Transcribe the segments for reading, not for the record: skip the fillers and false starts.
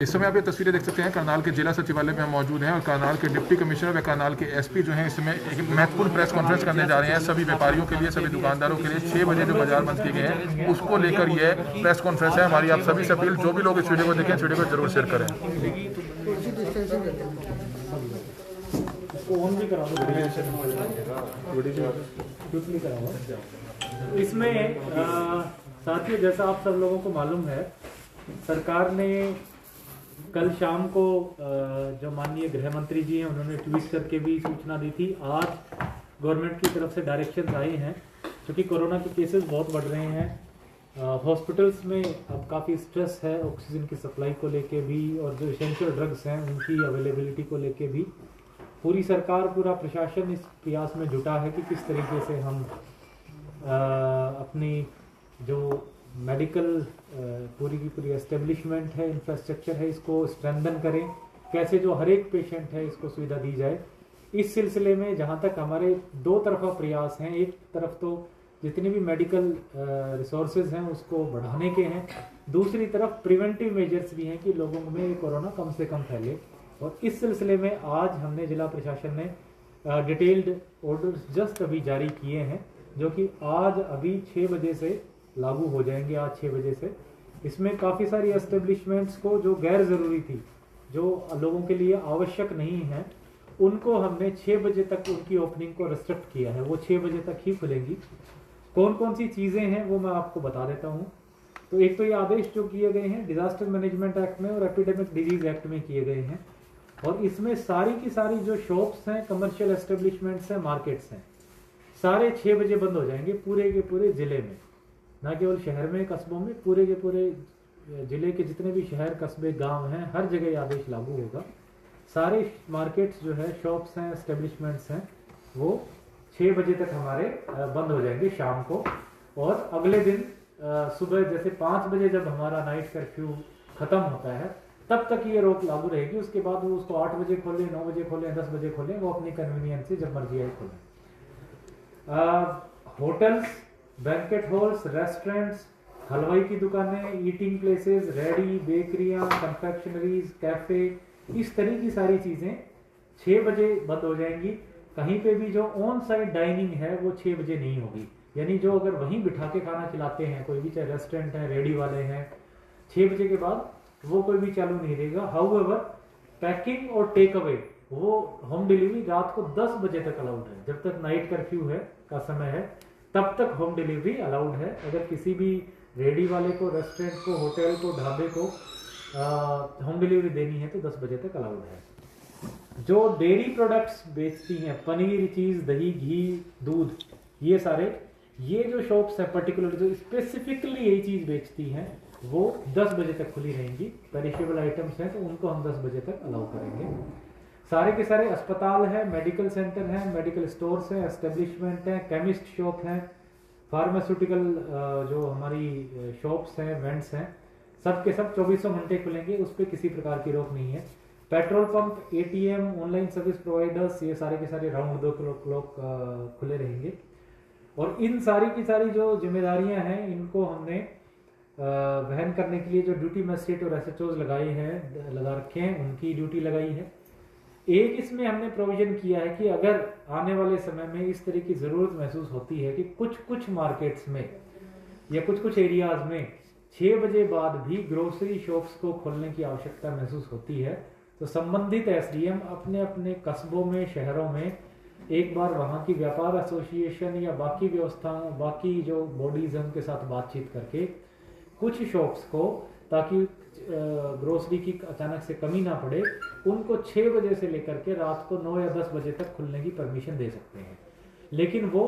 इस समय आप ये तस्वीरें देख सकते हैं करनाल के जिला सचिवालय में हम मौजूद हैं और करनाल के डिप्टी कमिश्नर व करनाल के एसपी जो हैं इसमें एक महत्वपूर्ण प्रेस कॉन्फ्रेंस करने जा रहे हैं सभी व्यापारियों के लिए, सभी दुकानदारों के लिए। 6 बजे जो बाजार बंद किए गए हैं उसको लेकर ये प्रेस कॉन्फ्रेंस है। हमारी आप सभी से अपील, जो भी लोग इस वीडियो को देखें इस वीडियो को जरूर शेयर करें। इसमें साथियों, जैसा आप सब लोगों को मालूम है, सरकार ने कल शाम को जो माननीय गृह मंत्री जी हैं उन्होंने ट्वीट करके भी सूचना दी थी। आज गवर्नमेंट की तरफ से डायरेक्शंस आए हैं क्योंकि कोरोना के केसेस बहुत बढ़ रहे हैं। हॉस्पिटल्स में अब काफ़ी स्ट्रेस है ऑक्सीजन की सप्लाई को लेके भी, और जो एसेंशियल ड्रग्स हैं उनकी अवेलेबिलिटी को लेके भी। पूरी सरकार, पूरा प्रशासन इस प्रयास में जुटा है कि किस तरीके से हम अपनी जो मेडिकल पूरी की पूरी एस्टेब्लिशमेंट है, इंफ्रास्ट्रक्चर है, इसको स्ट्रेंथन करें, कैसे जो हर एक पेशेंट है इसको सुविधा दी जाए। इस सिलसिले में जहाँ तक हमारे दो तरफा प्रयास हैं, एक तरफ तो जितनी भी मेडिकल रिसोर्सेज हैं उसको बढ़ाने के हैं, दूसरी तरफ प्रिवेंटिव मेजर्स भी हैं कि लोगों में कोरोना कम से कम फैले। और इस सिलसिले में आज हमने जिला प्रशासन ने डिटेल्ड ऑर्डर्स जस्ट अभी जारी किए हैं, जो कि आज अभी 6 बजे से लागू हो जाएंगे। आज 6 बजे से इसमें काफ़ी सारी एस्टेब्लिशमेंट्स को जो गैर ज़रूरी थी, जो लोगों के लिए आवश्यक नहीं है, उनको हमने 6 बजे तक उनकी ओपनिंग को रिस्ट्रिक्ट किया है। वो 6 बजे तक ही खुलेंगी। कौन कौन सी चीज़ें हैं वो मैं आपको बता देता हूँ। तो एक तो ये आदेश जो किए गए हैं डिजास्टर मैनेजमेंट एक्ट में और एपिडेमिक डिजीज एक्ट में किए गए हैं, और इसमें सारी की सारी जो शॉप्स हैं, कमर्शियल एस्टेब्लिशमेंट्स हैं, मार्केट्स हैं, सारे 6 बजे बंद हो जाएंगे पूरे के पूरे ज़िले में, ना केवल शहर में, कस्बों में, पूरे के पूरे ज़िले के जितने भी शहर, कस्बे, गांव हैं, हर जगह ये आदेश लागू होगा। सारे मार्केट्स जो है, शॉप्स हैं, एस्टेब्लिशमेंट्स हैं, वो 6 बजे तक हमारे बंद हो जाएंगे शाम को। और अगले दिन सुबह जैसे 5 बजे जब हमारा नाइट कर्फ्यू ख़त्म होता है तब तक ये रोक लागू रहेगी। उसके बाद वो उसको 8 बजे खोलें, 9 बजे खोलें, 10 बजे खोलें, वो अपनी कन्वीनियंस से जब मर्जी आए खोलें। होटल्स, बैंकेट हॉल्स, रेस्टोरेंट्स, हलवाई की दुकानें, ईटिंग प्लेसेस, रेडी, बेकरियां, कन्फेक्शनरीज, कैफे, इस तरह की सारी चीज़ें 6 बजे बंद हो जाएंगी। कहीं पे भी जो ऑन साइट डाइनिंग है वो 6 बजे नहीं होगी, यानी जो अगर वहीं बिठा के खाना खिलाते हैं कोई भी, चाहे रेस्टोरेंट है, रेडी वाले हैं, 6 बजे के बाद वो कोई भी चालू नहीं रहेगा। हाउएवर पैकिंग और टेक अवे, वो होम डिलीवरी रात को 10 बजे तक अलाउड है। जब तक नाइट कर्फ्यू है का समय है तब तक होम डिलीवरी अलाउड है। अगर किसी भी रेडी वाले को, रेस्टोरेंट को, होटल को, ढाबे को होम डिलीवरी देनी है तो 10 बजे तक अलाउड है। जो डेयरी प्रोडक्ट्स बेचती हैं, पनीर, चीज़, दही, घी, दूध, ये सारे, ये जो शॉप्स हैं पर्टिकुलर जो स्पेसिफिकली यही चीज़ बेचती हैं वो 10 बजे तक खुली रहेंगी। पेरिशेबल आइटम्स हैं तो उनको हम 10 बजे तक अलाउ करेंगे। सारे के सारे अस्पताल हैं, मेडिकल सेंटर हैं, मेडिकल स्टोर्स हैं, एस्टेब्लिशमेंट हैं, केमिस्ट शॉप हैं, फार्मास्यूटिकल जो हमारी शॉप्स हैं, वेंट्स हैं, सब के सब 24 घंटे खुलेंगे। उस पर किसी प्रकार की रोक नहीं है। Petrol pump, ATM, online service providers, ये सारे के सारे राउंड दो क्लॉक खुले रहेंगे। और इन सारी की सारी जो जिम्मेदारियां हैं इनको हमने वहन करने के लिए जो ड्यूटी मजिस्ट्रेट और एसएचओज लगा रखे हैं, उनकी ड्यूटी लगाई है। एक इसमें हमने प्रोविजन किया है कि अगर आने वाले समय में इस तरह की ज़रूरत महसूस होती है कि कुछ मार्केट्स में या कुछ एरियाज में 6 बजे बाद भी ग्रोसरी शॉप्स को खोलने की आवश्यकता महसूस होती है, तो संबंधित एसडीएम अपने अपने कस्बों में, शहरों में एक बार वहाँ की व्यापार एसोसिएशन या बाकी व्यवस्थाओं, बाकी जो बॉडीज हैं उनके साथ बातचीत करके कुछ शॉप्स को, ताकि ग्रोसरी की अचानक से कमी ना पड़े, उनको 6 बजे से लेकर के रात को 9 या 10 बजे तक खुलने की परमिशन दे सकते हैं। लेकिन वो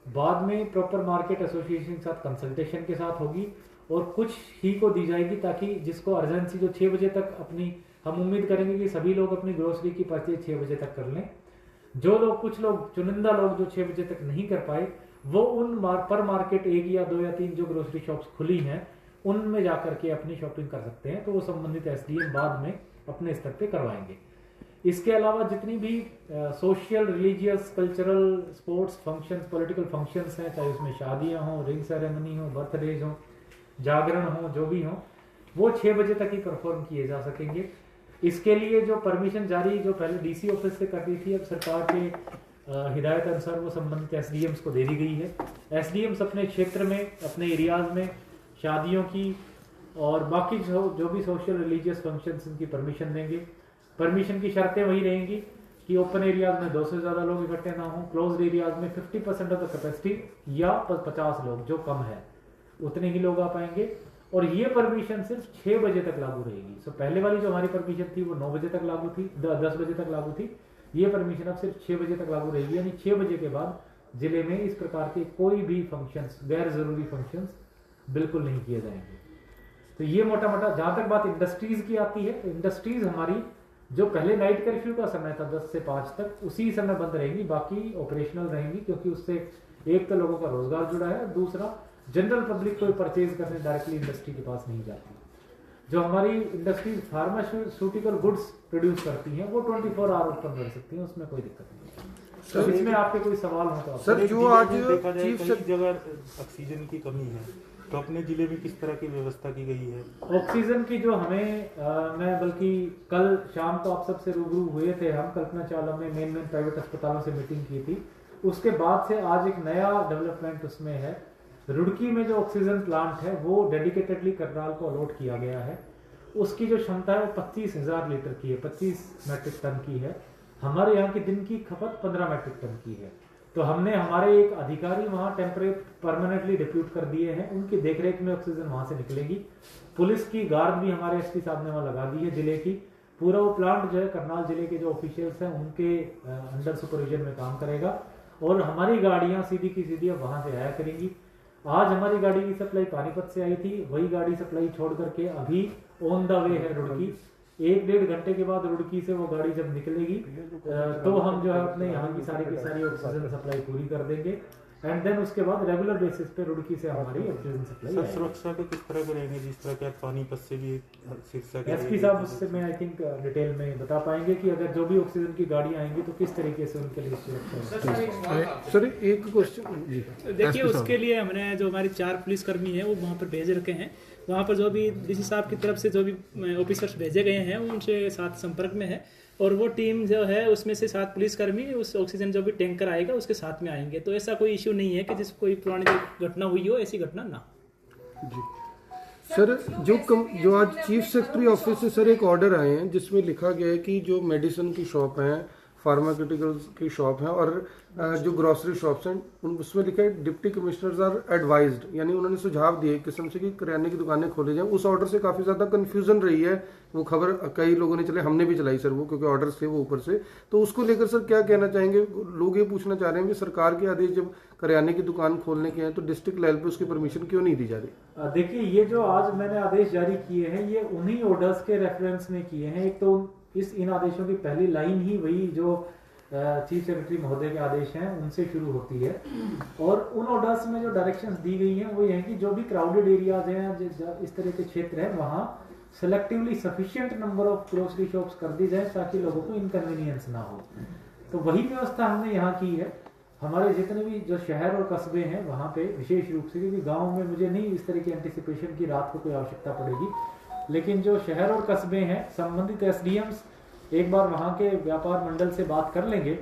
बाद में प्रॉपर मार्केट एसोसिएशन के साथ कंसल्टेशन के साथ होगी और कुछ ही को दी जाएगी, ताकि जिसको अर्जेंसी, जो 6 बजे तक अपनी, हम उम्मीद करेंगे कि सभी लोग अपनी ग्रोसरी की परचेज 6 बजे तक कर लें। जो लोग, कुछ लोग, चुनिंदा लोग जो 6 बजे तक नहीं कर पाए, वो उन पर मार्केट 1 या 2 या 3 जो ग्रोसरी शॉप्स खुली हैं उनमें जाकर के अपनी शॉपिंग कर सकते हैं। तो वो संबंधित एसडीएम बाद में अपने स्तर पे करवाएंगे। इसके अलावा जितनी भी social, religious, cultural, sports functions, political functions हैं, चाहे उसमें शादियां हों, रिंग सेरेमनी हो, बर्थडेज हो, जागरण हो, जो भी हो, वो 6 बजे तक ही परफॉर्म किए जा सकेंगे। इसके लिए जो परमिशन जारी जो पहले डीसी ऑफिस से कर रही थी, अब सरकार के हिदायत अनुसार वो संबंधित एसडीएम्स को दे दी गई है। एसडीएम्स अपने क्षेत्र में, अपने एरियाज में शादियों की और बाकी जो भी सोशल रिलीजियस फंक्शंस इनकी परमिशन देंगे। परमिशन की शर्तें वही रहेंगी कि ओपन एरियाज में 200 से ज़्यादा लोग इकट्ठे ना हों, क्लोज एरियाज में 50% ऑफ द कैपेसिटी या 50 लोग जो कम है उतने ही लोग आ पाएंगे। और ये परमिशन सिर्फ 6 बजे तक लागू रहेगी। सो पहले वाली जो हमारी परमिशन थी वो 9 बजे तक लागू थी, 10 बजे तक लागू थी। ये परमिशन अब सिर्फ 6 बजे तक लागू रहेगी, यानी 6 बजे के बाद जिले में इस प्रकार के कोई भी फंक्शंस, गैर जरूरी फंक्शंस बिल्कुल नहीं किए जाएंगे। तो ये मोटा मोटा, जहां तक बात इंडस्ट्रीज की आती है, तो इंडस्ट्रीज हमारी जो पहले नाइट कर्फ्यू का समय था 10 से 5 तक, उसी समय बंद रहेंगी, बाकी ऑपरेशनल रहेंगी, क्योंकि उससे एक तो लोगों का रोजगार जुड़ा है, दूसरा जनरल पब्लिक कोई परचेज करने डायरेक्टली इंडस्ट्री के पास नहीं जाती। जो हमारी इंडस्ट्रीज फार्मास्यूटिकल गुड्स प्रोड्यूस करती हैं वो 24 आवर ओपन रह सकती हैं, उसमें कोई दिक्कत नहीं। तो इसमें आपके कोई सवाल हो तो सर, जो आज देखा जाए कई जगह ऑक्सीजन की कमी है, तो अपने जिले में किस तरह की व्यवस्था की गई है? ऑक्सीजन की जो हमें मैं बल्कि कल शाम को आप सबसे रूबरू हुए थे, हम कल्पना चावला में मेन प्राइवेट अस्पतालों से मीटिंग की थी। उसके बाद से आज एक नया डेवलपमेंट उसमें है। रुड़की में जो ऑक्सीजन प्लांट है वो डेडिकेटेडली करनाल को अलॉट किया गया है। उसकी जो क्षमता है वो 25,000 लीटर की है, 25 मैट्रिक टन की है। हमारे यहाँ की दिन की खपत 15 मैट्रिक टन की है। तो हमने हमारे एक अधिकारी वहाँ परमानेंटली डिप्यूट कर दिए हैं, उनकी देखरेख में ऑक्सीजन वहाँ से निकलेगी। पुलिस की गार्ड भी हमारे एसपी साहब ने वहाँ लगा दी है जिले की। पूरा वो प्लांट जो है करनाल जिले के जो ऑफिशियल्स हैं उनके अंडर सुपरविजन में काम करेगा और हमारी गाड़ियाँ सीधी की सीधी अब वहाँ से आया करेंगी। आज हमारी गाड़ी की सप्लाई पानीपत से आई थी, वही गाड़ी सप्लाई छोड़ करके अभी ऑन द वे है रुड़की। 1-1.5 घंटे के बाद रुड़की से वो गाड़ी जब निकलेगी तो हम जो है अपने यहाँ की सारी ऑक्सीजन सप्लाई पूरी कर देंगे। एंड देन उसके बाद रेगुलर बेसिस पे रुड़की से हमारी ऑक्सीजन सप्लाई। सुरक्षा के किस तरह के रहेंगे, जिस तरह के आप पानीपत से भी शीर्षक एसपी साहब उससे मैं आई थिंक डिटेल में बता पाएंगे कि अगर जो भी ऑक्सीजन की गाड़ी आएंगी तो किस तरीके से उनके लिए सुरक्षा। सर एक क्वेश्चन जी, देखिए उसके लिए हमने जो हमारे 4 पुलिसकर्मी हैं वो वहाँ पर भेज रखे हैं। वहाँ पर जो भी डीसी साहब की तरफ से जो भी ऑफिसर्स भेजे गए हैं वो उनसे साथ संपर्क में है और वो टीम जो है उसमें से 7 पुलिसकर्मी उस ऑक्सीजन जो भी टैंकर आएगा उसके साथ में आएंगे। तो ऐसा कोई इश्यू नहीं है कि जिस कोई पुरानी जो घटना हुई हो ऐसी घटना ना जी। सर जो आज चीफ सेक्रेटरी ऑफिस से सर एक ऑर्डर आए हैं जिसमें लिखा गया है कि जो मेडिसिन की शॉप है, फार्मास्यूटिकल्स की शॉप है और जो ग्रोसरी शॉप्स हैं उसमें लिखा है डिप्टी कमिश्नर्स आर एडवाइज्ड, यानी उन्होंने सुझाव दिए एक किस्म से कि किराने की दुकानें खोली जाएं। उस ऑर्डर से काफ़ी ज़्यादा कन्फ्यूजन रही है, वो खबर कई लोगों ने चले, हमने भी चलाई सर वो, क्योंकि ऑर्डर्स थे वो ऊपर से। तो उसको लेकर सर क्या कहना चाहेंगे? लोग ये पूछना चाह रहे हैं कि सरकार के आदेश जब करियाने की दुकान खोलने के हैं तो डिस्ट्रिक्ट लेवल पे उसकी परमिशन क्यों नहीं दी जा रही? देखिए ये जो आज मैंने आदेश जारी किए हैं ये उन्हीं ऑर्डर्स के रेफरेंस में किए हैं। एक तो इन आदेशों की पहली लाइन ही वही जो चीफ सेक्रेटरी महोदय के आदेश हैं उनसे शुरू होती है और उन ऑर्डर्स में जो डायरेक्शंस दी गई हैं वो ये है कि जो भी क्राउडेड एरियाज हैं, इस तरह के क्षेत्र हैं, वहाँ selectively sufficient number of grocery shops कर दी जाए ताकि लोगों को इनकन्वीनियंस ना हो। तो वही व्यवस्था हमने यहाँ की है। हमारे जितने भी जो शहर और कस्बे हैं वहाँ पे विशेष रूप से, क्योंकि गाँव में मुझे नहीं इस तरह की एंटिसिपेशन की रात को कोई आवश्यकता पड़ेगी, लेकिन जो शहर और कस्बे हैं संबंधित एसडीएम्स एक बार वहाँ के व्यापार मंडल से बात कर लेंगे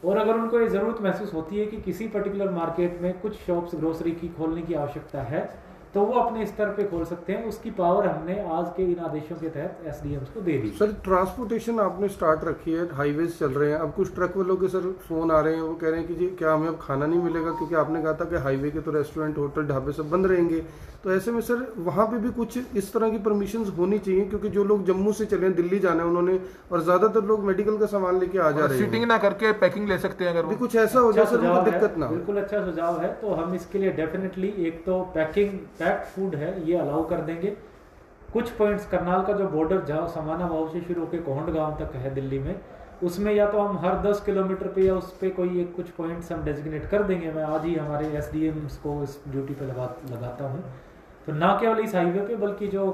और अगर उनको ये ज़रूरत महसूस होती है कि किसी पर्टिकुलर मार्केट में कुछ शॉप्स ग्रोसरी की खोलने की आवश्यकता है तो वो अपने स्तर पे खोल सकते हैं। उसकी पावर हमने आज के इन आदेशों के तहत एसडीएम्स को दे दी। सर ट्रांसपोर्टेशन आपने स्टार्ट रखी है, हाईवेज चल रहे हैं, अब कुछ ट्रक वालों के सर फोन आ रहे हैं, वो कह रहे हैं कि जी क्या हमें अब खाना नहीं मिलेगा, क्योंकि आपने कहा था कि हाईवे के तो रेस्टोरेंट, होटल, ढाबे सब बंद रहेंगे। तो ऐसे में सर वहाँ पे भी कुछ इस तरह की परमिशन होनी चाहिए, क्योंकि जो लोग जम्मू से चले दिल्ली जाना है उन्होंने, और ज्यादातर लोग मेडिकल का सामान लेके आ जा रहे हैं, सीटिंग ना करके पैकिंग ले सकते हैं अगर कुछ ऐसा हो जाए सर उनको दिक्कत ना हो। बिल्कुल अच्छा सुझाव है। तो हम इसके लिए डेफिनेटली एक तो पैक्ड फूड है ये अलाउ कर देंगे। कुछ पॉइंट्स करनाल का जो बॉर्डर जहाँ समाना भाव से शुरू होकर कोहंड गांव तक है दिल्ली में, उसमें या तो हम हर 10 किलोमीटर पे या उस पे कोई एक कुछ पॉइंट्स हम डेजिग्नेट कर देंगे। मैं आज ही हमारे एसडीएम्स को इस ड्यूटी पे लगाता हूँ। तो ना केवल इस हाईवे पे बल्कि जो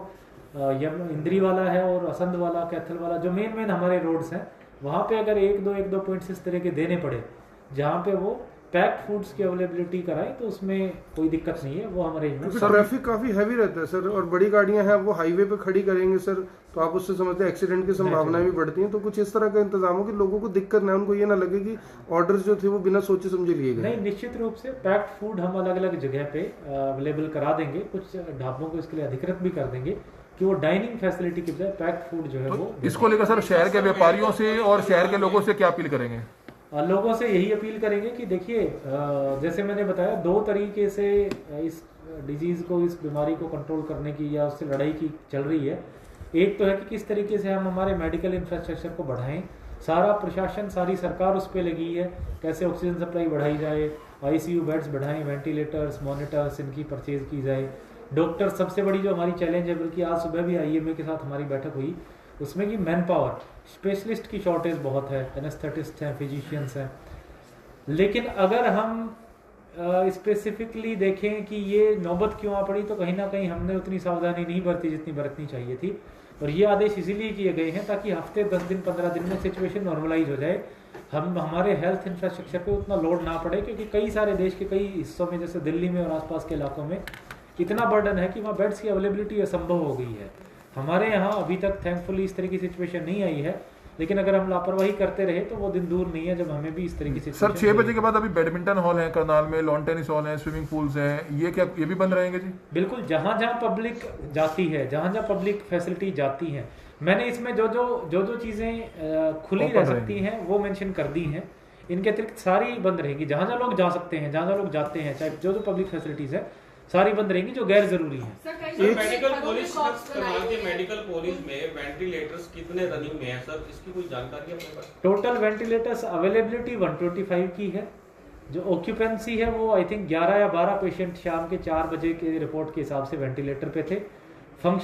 इंद्री वाला है और असंध वाला, कैथल वाला, जो मेन हमारे रोड्स हैं वहाँ पे अगर एक दो पॉइंट्स इस तरह के देने पड़े जहाँ पे वो पैक्ड फूड्स की अवेलेबिलिटी कराएं तो उसमें कोई दिक्कत नहीं है, वो हम अरेंजमेंट। क्योंकि ट्रैफिक काफी हैवी रहता है सर, और बड़ी गाड़ियां हैं वो हाईवे पे खड़ी करेंगे सर, तो आप उससे समझते हैं एक्सीडेंट की संभावनाएं भी बढ़ती हैं। तो कुछ इस तरह का इंतजाम हो कि लोगों को दिक्कत ना, उनको ये ना लगे कि ऑर्डर्स जो थे वो बिना सोचे समझे लिए गए। नहीं, निश्चित रूप से पैक्ड फूड हम अलग अलग जगह पे अवेलेबल करा देंगे, कुछ ढाबों को इसके लिए अधिकृत भी कर देंगे कि वो डाइनिंग फैसिलिटी की बजाय पैक्ड फूड जो है वो। इसको लेकर सर शहर के व्यापारियों से और शहर के लोगों से क्या अपील करेंगे? लोगों से यही अपील करेंगे कि देखिए, जैसे मैंने बताया, 2 तरीके से इस डिजीज़ को, इस बीमारी को कंट्रोल करने की या उससे लड़ाई की चल रही है। एक तो है कि किस तरीके से हम हमारे मेडिकल इंफ्रास्ट्रक्चर को बढ़ाएं, सारा प्रशासन, सारी सरकार उस पर लगी है, कैसे ऑक्सीजन सप्लाई बढ़ाई जाए, आईसीयू बेड्स बढ़ाएं, वेंटिलेटर्स, मॉनिटर्स इनकी परचेज की जाए। डॉक्टर सबसे बड़ी जो हमारी चैलेंज है, बल्कि आज सुबह भी आईएमए के साथ हमारी बैठक हुई, उसमें कि मैन पावर, स्पेशलिस्ट की शॉर्टेज बहुत है, एनेस्थेटिस्ट हैं, फिजिशियंस हैं। लेकिन अगर हम स्पेसिफिकली देखें कि ये नौबत क्यों आ पड़ी, तो कहीं ना कहीं हमने उतनी सावधानी नहीं बरती जितनी बरतनी चाहिए थी। और ये आदेश इसीलिए किए गए हैं ताकि हफ्ते 10 दिन 15 दिन में सिचुएशन नॉर्मलाइज हो जाए, हम हमारे हेल्थ इंफ्रास्ट्रक्चर पे उतना लोड ना पड़े। क्योंकि कई सारे देश के कई हिस्सों में, जैसे दिल्ली में और आसपास के इलाकों में इतना बर्डन है कि वहाँ बेड्स की अवेलेबिलिटी असंभव हो गई है। हमारे यहाँ अभी तक थैंकफुली इस तरह की सिचुएशन नहीं आई है, लेकिन अगर हम लापरवाही करते रहे तो वो दिन दूर नहीं है जब हमें भी इस तरह की सर 6 बजे के बाद अभी बैडमिंटन हॉल है करनाल में, लॉन टेनिस हॉल है, स्विमिंग पूल्स हैं, ये भी बंद रहेंगे जी? बिल्कुल, जहाँ जहाँ पब्लिक जाती है, जहाँ जहाँ पब्लिक फैसिलिटी जाती है, मैंने इसमें जो चीज़ें खुली रह सकती हैं वो मेंशन कर दी हैं। इनके अतिरिक्त सारी बंद रहेगी, जहाँ जहाँ लोग जा सकते हैं, जहाँ जहाँ लोग जाते हैं, चाहे जो पब्लिक फैसिलिटीज़ है सारी बंद रहेंगी, जो गैर जरूरी है। मेडिकल कॉलेज करनाल के मेडिकल कॉलेज में वेंटिलेटर्स कितने रनिंग में है सर, इसकी कोई जानकारी है अपने पास? टोटल वेंटिलेटर्स अवेलेबिलिटी 125 की है। जो ऑक्यूपेंसी है वो आई थिंक 11 या 12 पेशेंट शाम के 4 बजे के रिपोर्ट के हिसाब से वेंटिलेटर पे थे।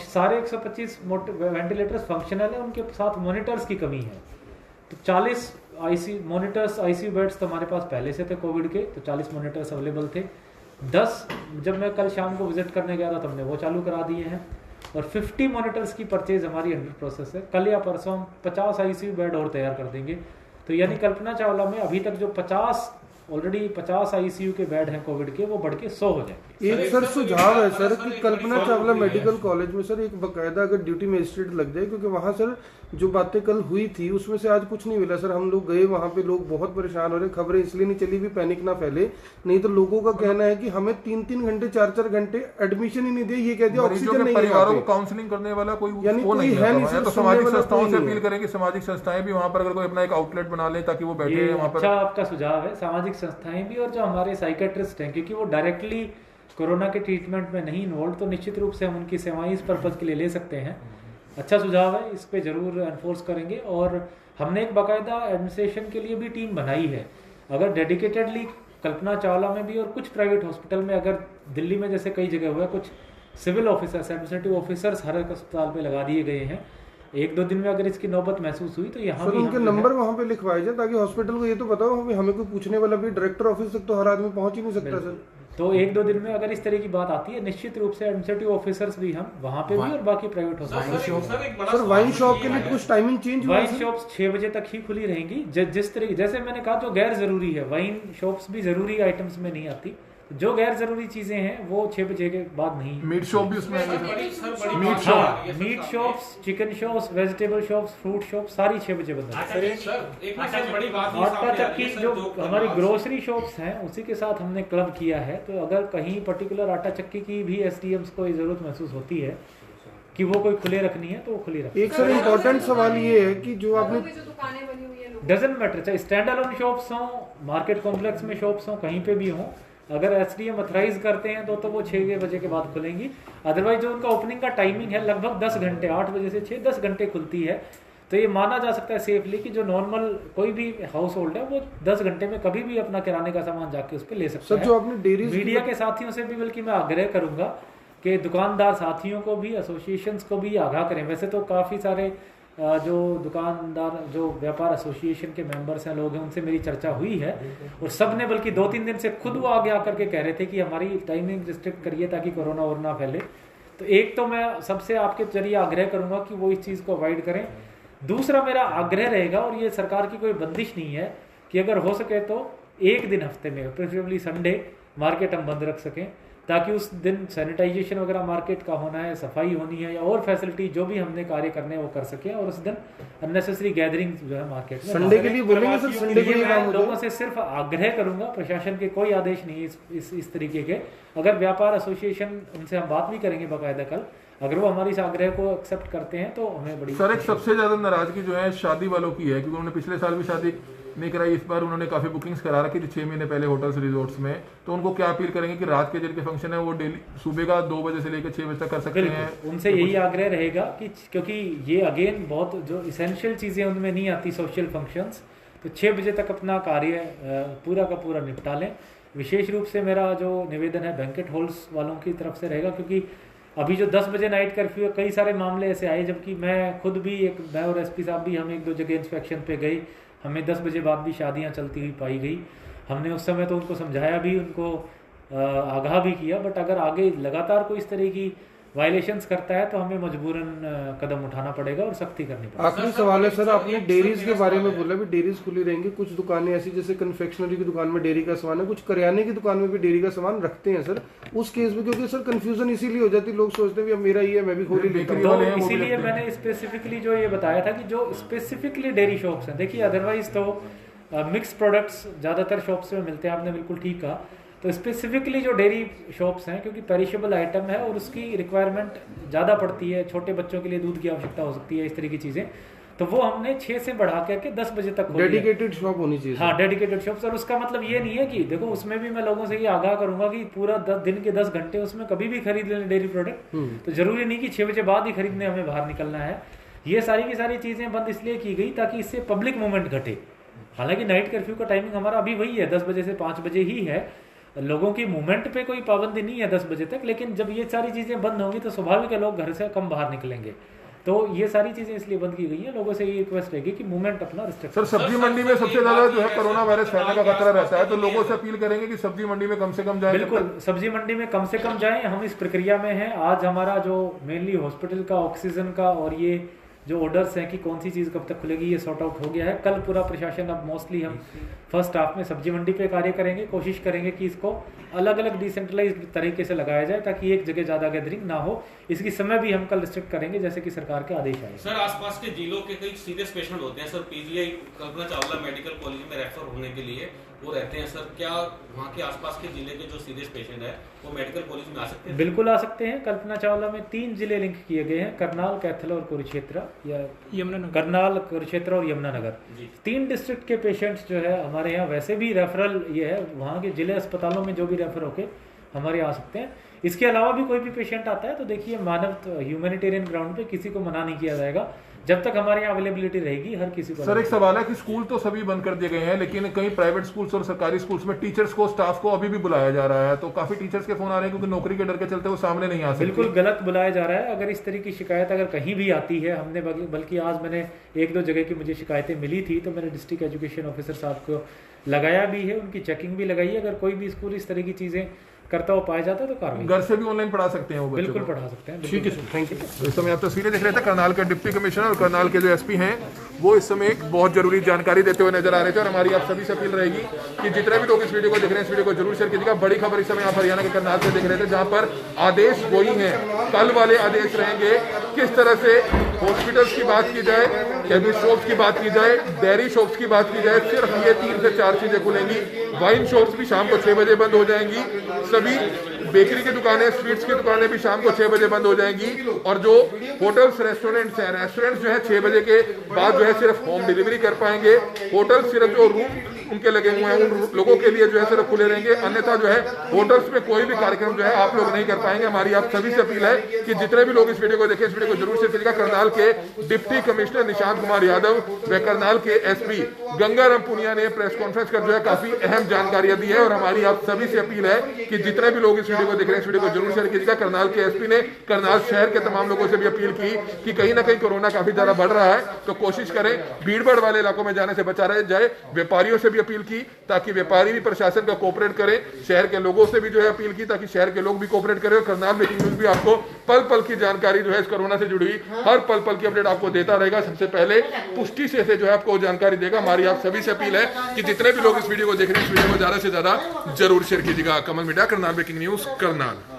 सारे 125 वेंटिलेटर्स फंक्शनल है, उनके साथ मॉनिटर्स की कमी है। तो 40 आईसीयू बेड्स तो हमारे पास पहले से थे कोविड के, तो 40 मॉनिटर्स अवेलेबल थे। 10 जब मैं कल शाम को विजिट करने गया था तो हमने वो चालू करा दिए हैं, और 50 मॉनिटर्स की परचेज हमारी अंडर प्रोसेस है। कल या परसों हम 50 आईसीयू बेड और तैयार कर देंगे। तो यानी कल्पना चावला में अभी तक जो 50 आईसीयू के बेड हैं कोविड के, वो बढ़ के 100 हो जाएंगे। एक सर सुझाव है सर कि कल्पना चावला मेडिकल कॉलेज में सर एक बकायदा अगर ड्यूटी मजिस्ट्रेट लग जाए, क्योंकि वहाँ सर जो बातें कल हुई थी उसमें से आज कुछ नहीं मिला सर। हम लोग गए वहाँ पे, लोग बहुत परेशान हो रहे, खबरें इसलिए नहीं चली भी पैनिक ना फैले, नहीं तो लोगों का कहना है कि हमें 3-3 घंटे 4-4 घंटे एडमिशन ही नहीं दिया, ये कह दिया ऑक्सीजन नहीं है। परिवारों को काउंसलिंग करने वाला कोई है नहीं। तो सामाजिक संस्थाओं से अपील करेंगे, सामाजिक संस्थाएं भी वहाँ पर अगर कोई अपना एक आउटलेट बना ले ताकि वो बैठे वहाँ पर। अच्छा आपका सुझाव है, सामाजिक संस्थाएं भी और जो हमारे साइकेट्रिस्ट हैं, क्योंकि वो डायरेक्टली कोरोना के ट्रीटमेंट में नहीं इन्वॉल्व, तो निश्चित रूप से हम उनकी सेवाएं इस पर्पज के लिए ले सकते हैं। अच्छा सुझाव है, इस पे जरूर एनफोर्स करेंगे। और हमने एक बाकायदा एडमिनिस्ट्रेशन के लिए भी टीम बनाई है। अगर डेडिकेटेडली कल्पना चावला में भी और कुछ प्राइवेट हॉस्पिटल में, अगर दिल्ली में जैसे कई जगह हुआ है, कुछ सिविल ऑफिसर्स, एडमिनिस्ट्रेटिव ऑफिसर्स हर एक अस्पताल पे लगा दिए गए हैं। 1-2 दिन में अगर इसकी नौबत महसूस हुई तो यहाँ भी उनके नंबर वहाँ पे लिखवाए जाए, ताकि हॉस्पिटल को ये तो बताओ हमें कोई पूछने वाला भी, डायरेक्टर ऑफिस तक तो हर आदमी पहुंच ही नहीं सकता सर। तो 1-2 दिन में अगर इस तरह की बात आती है, निश्चित रूप से एडमिनिस्ट्रेटिव ऑफिसर्स भी हम वहाँ पे भी और बाकी private hospital. Sir wine shop के लिए कुछ टाइमिंग चेंज हुआ? वाइन शॉप्स 6 बजे तक ही खुली रहेंगी। जिस तरह, जैसे मैंने कहा, जो गैर जरूरी है, वाइन शॉप्स भी जरूरी आइटम्स में नहीं आती। जो गैर जरूरी चीजें हैं वो 6 बजे के बाद नहीं। मीट शॉप भी उसमें meat shops, chicken shops, vegetable shops, fruit shop सारी 6 बजे बंद है। आटा चक्की जो हमारी ग्रोसरी शॉप्स हैं उसी के साथ हमने क्लब किया है। तो अगर कहीं पर्टिकुलर आटा चक्की की भी एसडीएम्स को जरूरत महसूस होती है कि वो कोई खुले रखनी है तो वो खुली रखनी है। एक सर इम्पोर्टेंट सवाल ये है कि जो आपने डजंट मैटर, चाहे स्टैंड अलोन शॉप्स हों, मार्केट कॉम्प्लेक्स में शॉप्स हों, कहीं पे भी हों, अगर एसडीएम अथराइज करते हैं तो वो 6 बजे के बाद खुलेंगी। अदरवाइज जो उनका ओपनिंग का टाइमिंग है लगभग 10 घंटे, 8 बजे से 6, 10 घंटे खुलती है। तो ये माना जा सकता है सेफली कि जो नॉर्मल कोई भी हाउस होल्ड है वो 10 घंटे में कभी भी अपना किराने का सामान जाके उस पर ले सकता है। जो आपने डेयरीज मीडिया के साथियों से भी बल्कि मैं आग्रह करूंगा कि दुकानदार साथियों को भी, एसोसिएशंस को भी आगाह करें। वैसे तो काफ़ी सारे जो दुकानदार, जो व्यापार एसोसिएशन के मेंबर्स हैं, लोग हैं, उनसे मेरी चर्चा हुई है और सब ने बल्कि 2-3 दिन से खुद वो आगे आकर के कह रहे थे कि हमारी टाइमिंग रिस्ट्रिक्ट करिए ताकि कोरोना और ना फैले। तो एक तो मैं सबसे आपके जरिए आग्रह करूंगा कि वो इस चीज़ को अवॉइड करें। दूसरा मेरा आग्रह रहेगा, और ये सरकार की कोई बंदिश नहीं है, कि अगर हो सके तो एक दिन हफ्ते में, प्रेफरेबली संडे, मार्केट हम बंद रख सकें, ताकि उस दिन सैनिटाइजेशन वगैरह मार्केट का होना है, सफाई होनी है, या और फैसिलिटी जो भी हमने कार्य करने हैं वो कर सकें, और उस दिन अननेसेसरी गैदरिंग जो है मार्केट में संडे के लिए बोलेंगे सर, संडे के लिए मैं काम हो लोगों से सिर्फ आग्रह करूंगा, प्रशासन के कोई आदेश नहीं है इस तरीके के। अगर व्यापार एसोसिएशन, उनसे हम बात भी करेंगे बाकायदा कल, अगर वो हमारी इस आग्रह को एक्सेप्ट करते हैं तो हमें बड़ी। सर एक सबसे ज्यादा नाराजगी जो है शादी वालों की है, क्योंकि उन्होंने पिछले साल भी शादी नहीं कराई, इस बार उन्होंने काफी बुकिंग्स करा रखी थी 6 महीने पहले होटल्स रिजॉर्ट्स में, तो उनको क्या अपील करेंगे कि रात के जिनके फंक्शन है वो डेली सुबह का 2 बजे से लेकर 6 बजे तक कर सकते हैं? उनसे यही आग्रह रहेगा कि क्योंकि ये अगेन बहुत जो इसेंशियल चीजें उनमें नहीं आती, सोशल फंक्शंस, तो 6 बजे तक अपना कार्य पूरा का पूरा निपटा लें। विशेष रूप से मेरा जो निवेदन है बैंकेट हॉल्स वालों की तरफ से रहेगा, क्योंकि अभी जो 10 बजे नाइट कर्फ्यू है, कई सारे मामले ऐसे आए, जबकि मैं खुद भी मैं और एसपी साहब भी हम 1-2 जगह इंस्पेक्शन पे गए, हमें 10 बजे बाद भी शादियां चलती हुई पाई गई। हमने उस समय तो उनको समझाया भी, उनको आगाह भी किया, बट अगर आगे लगातार कोई इस तरह की वायलेशंस करता है तो हमें मजबूरन कदम उठाना पड़ेगा और सख्ती करनी पड़ेगी। आखिरी सवाल है सर, आपने डेयरीज के बारे में बोला भी डेयरीज खुली रहेंगी, कुछ दुकानें ऐसी जैसे कन्फेक्शनरी की दुकान में डेयरी का सामान है, कुछ करियाने की दुकान में भी डेयरी का सामान रखते हैं सर, उस केस में क्योंकि सर कंफ्यूजन इसीलिए हो जाती है, लोग सोचते हैं अब मेरा ही है मैं भी खोल ही लेता हूं। तो इसीलिए मैंने स्पेसिफिकली जो ये बताया था कि जो स्पेसिफिकली डेयरी शॉप्स हैं, देखिए अदरवाइज तो मिक्स प्रोडक्ट्स ज़्यादातर शॉप्स में मिलते हैं, आपने बिल्कुल ठीक कहा, तो स्पेसिफिकली जो डेयरी शॉप्स हैं, क्योंकि पेरिशेबल आइटम है और उसकी रिक्वायरमेंट ज़्यादा पड़ती है, छोटे बच्चों के लिए दूध की आवश्यकता हो सकती है, इस तरह की चीज़ें, तो वो हमने 6 से बढ़ा करके 10 बजे तक डेडिकेटेड शॉप होनी चाहिए। हाँ, डेडिकेटेड शॉप्स। और उसका मतलब ये नहीं है कि देखो, उसमें भी मैं लोगों से ये आगाह करूंगा कि पूरा दिन के 10 घंटे उसमें कभी भी खरीद लें डेयरी प्रोडक्ट, तो जरूरी नहीं कि 6 बजे बाद ही खरीदने हमें बाहर निकलना है। ये सारी की सारी चीज़ें बंद इसलिए की गई ताकि इससे पब्लिक मूवमेंट घटे। हालांकि नाइट कर्फ्यू का टाइमिंग हमारा अभी वही है, 10 बजे से 5 बजे ही है, लोगों की मूवमेंट पे कोई पाबंदी नहीं है 10 बजे तक, लेकिन जब ये सारी चीज़ें बंद होंगी तो स्वाभाविक है लोग घर से कम बाहर निकलेंगे, तो ये सारी चीजें इसलिए बंद की गई हैं। लोगों से ये रिक्वेस्ट रहेगी कि मूवमेंट अपना रिस्ट्रिक्ट। सर सब्जी मंडी में सबसे ज्यादा जो है कोरोना वायरस फैलने का खतरा रहता है, तो लोगों से अपील करेंगे कि सब्जी मंडी में कम से कम जाएं। बिल्कुल, सब्जी मंडी में कम से कम जाएं, हम इस प्रक्रिया में हैं। आज हमारा जो मेनली हॉस्पिटल का, ऑक्सीजन का और ये जो ऑर्डर्स हैं कि कौन सी चीज़ कब तक खुलेगी, ये सॉर्ट आउट हो गया है। कल पूरा प्रशासन, अब मोस्टली हम फर्स्ट हाफ में सब्जी मंडी पे कार्य करेंगे, कोशिश करेंगे कि इसको अलग अलग डिसेंट्रलाइज्ड तरीके से लगाया जाए ताकि एक जगह ज़्यादा गैदरिंग ना हो। इसकी समय भी हम कल रिस्ट्रिक्ट करेंगे जैसे कि सरकार के आदेश आए। सर आसपास के जिलों के कई सीरियस पेशेंट होते हैं sir, PGI Kalpana Chawla medical college में रेफर होने के लिए वो रहते हैं सर, क्या वहाँ के आसपास के जिले के जो सीरियस पेशेंट है वो मेडिकल कॉलेज में आ सकते हैं? बिल्कुल आ सकते हैं। कल्पना चावला में 3 जिले लिंक किए गए हैं, करनाल, कैथल और कुरुक्षेत्र, या यमुनानगर। करनाल, कुरुक्षेत्र और यमुनानगर, 3 डिस्ट्रिक्ट के पेशेंट्स जो है हमारे यहाँ वैसे भी रेफरल ये है, वहाँ के जिले अस्पतालों में जो भी रेफर होके हमारे आ सकते हैं। इसके अलावा भी कोई भी पेशेंट आता है तो देखिए, मानव ह्यूमैनिटेरियन ग्राउंड पे किसी को मना नहीं किया जाएगा, जब तक हमारे यहाँ अवेलेबिलिटी रहेगी हर किसी को। सर एक सवाल है कि स्कूल तो सभी बंद कर दिए गए हैं, लेकिन कई प्राइवेट स्कूल्स और सरकारी स्कूल्स में टीचर्स को, स्टाफ को अभी भी बुलाया जा रहा है, तो काफी टीचर्स के फोन आ रहे हैं क्योंकि नौकरी के डर के चलते वो सामने नहीं आ सकते। बिल्कुल गलत बुलाया जा रहा है। अगर इस तरह की शिकायत अगर कहीं भी आती है, हमने बल्कि आज मैंने 1-2 जगह की मुझे शिकायतें मिली थी, तो मैंने डिस्ट्रिक्ट एजुकेशन ऑफिसर साहब को लगाया भी है, उनकी चेकिंग भी लगाई है। अगर कोई भी स्कूल इस तरह की चीजें करता हुआ पाया जाता है तो कार्रवाई। घर से भी ऑनलाइन पढ़ा सकते हैं वो बच्चों बिल्कुल को? पढ़ा सकते हैं। ठीक है सर, थैंक यू। इस समय आप तस्वीरें देख रहे थे, करनाल के डिप्टी कमिश्नर और करनाल के जो एसपी हैं वो इस समय एक बहुत जरूरी जानकारी देते हुए नजर आ रहे थे, और हमारी आप सभी से अपील रहेगी कि जितने भी लोग इस वीडियो को देख रहे हैं इस वीडियो को जरूर शेयर कीजिएगा। बड़ी खबर इस समय आप हरियाणा के करनाल से देख रहे थे, जहां पर आदेश वही हैं, कल वाले आदेश रहेंगे। किस तरह से हॉस्पिटल्स की बात की जाए, केमिस्ट शॉप्स की बात की जाए, डेयरी शॉप्स की बात की जाए, सिर्फ ये 3 से 4 चीजें खुलेंगी। वाइन शॉप्स भी शाम को 6 बजे बंद हो जाएंगी, सभी बेकरी की दुकानें, स्वीट्स की दुकानें भी शाम को 6 बजे बंद हो जाएंगी, और जो होटल्स, रेस्टोरेंट्स हैं, रेस्टोरेंट्स जो है 6 बजे के बाद जो है सिर्फ होम डिलीवरी कर पाएंगे। होटल सिर्फ जो रूम उनके लगे हुए हैं उन लोगों के लिए जो है सिर्फ खुले रहेंगे, अन्यथा जो है होटल्स में कोई भी कार्यक्रम जो है आप लोग नहीं कर पाएंगे। हमारी आप सभी से अपील है कि जितने भी लोग इस वीडियो को देखें, इस वीडियो को जरूर शेयर कीजिएगा। करनाल के डिप्टी कमिश्नर निशांत कुमार यादव व करनाल के एसपी गंगाराम पुनिया ने प्रेस कॉन्फ्रेंस कर जो है काफी अहम जानकारियां दी है, और हमारी आप सभी से अपील है कि जितने भी लोग इस वीडियो को देख रहे हैं इस वीडियो को जरूर शेयर कीजिएगा। करनाल के एसपी ने करनाल शहर के तमाम लोगों से भी अपील की कि कहीं ना कहीं कोरोना काफी ज्यादा बढ़ रहा है, तो कोशिश करें भीड़-भाड़ वाले इलाकों में जाने से बचा रहे जाए। व्यापारियों से भी अपील की ताकि व्यापारी भी प्रशासन का कोऑपरेट करें, शहर के लोगों से भी जो है अपील की ताकि शहर के लोग भी कोऑपरेट करें। और करनाल ब्रेकिंग न्यूज भी आपको पल पल की जानकारी जो है इस कोरोना से जुड़ी हुई, हर पल पल की अपडेट आपको देता रहेगा। सबसे पहले पुष्टि से जो है आपको जानकारी देगा। हमारी आप सभी से अपील है कि जितने भी लोग इस वीडियो को देख रहे हैं, इस वीडियो को ज्यादा से ज्यादा जरूर शेयर कीजिएगा। Kamal media, Karnal breaking news, Karnal.